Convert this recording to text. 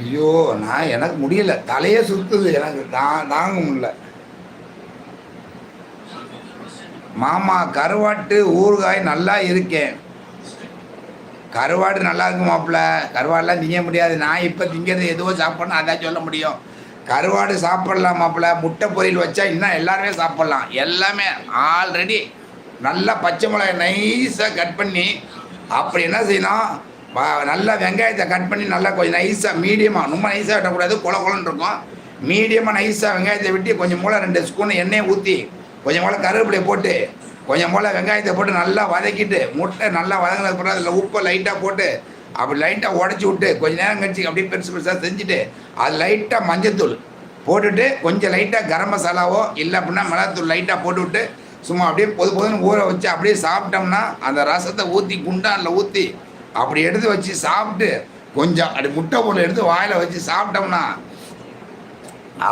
ஐயோ! எனக்கு முடியல. தலையே சுத்துது எனக்கு. தாங்க முடியல. மாமா கருவாட்டு ஊறுகாய் நல்லா இருக்கேன். கருவாடு நல்லா இருக்கும் மாப்பிள்ள. கருவாடுலாம் திங்க முடியாது. நான் இப்போ திங்கிறது எதுவோ சாப்பிட்ணும் அதான் சொல்ல முடியும். கருவாடு சாப்பிட்லாம் மாப்பிள்ள. முட்டை பொரியல் வச்சா இன்னும் எல்லாருமே சாப்பிட்லாம். எல்லாமே ஆல்ரெடி நல்லா பச்சை மிளகாய் நைஸாக கட் பண்ணி அப்படி என்ன செய்யணும், நல்லா வெங்காயத்தை கட் பண்ணி நல்லா கொஞ்சம் நைஸாக மீடியமாக, ரொம்ப நைஸாக வெட்டக்கூடாது, குளன்னு இருக்கும். மீடியமாக நைஸாக வெங்காயத்தை வெட்டி கொஞ்சம் போல் 2 ஸ்பூன் எண்ணெயை ஊற்றி கொஞ்சம் போல் கருவேப்பிலையை போட்டு கொஞ்சம் போல் வெங்காயத்தை போட்டு நல்லா வதக்கிட்டு முட்டை நல்லா வதங்கினது பிறகு அதில் உப்பை லைட்டாக போட்டு அப்படி லைட்டாக உடச்சி விட்டு கொஞ்சம் நேரம் கழிச்சு அப்படியே பெருசு பெருசாக செஞ்சுட்டு அது லைட்டாக மஞ்சத்தூள் போட்டுட்டு கொஞ்சம் லைட்டாக கரம் மசாலாவோ இல்லை அப்படின்னா மிளகாத்தூள் லைட்டாக போட்டு விட்டு சும்மா அப்படியே பொதுன்னு ஊற வச்சு அப்படியே சாப்பிட்டோம்னா அந்த ரசத்தை ஊற்றி குண்டானில் ஊற்றி அப்படி எடுத்து வச்சு சாப்பிட்டு கொஞ்சம் அப்படி முட்டை போட்டு எடுத்து வாயில் வச்சு சாப்பிட்டோம்னா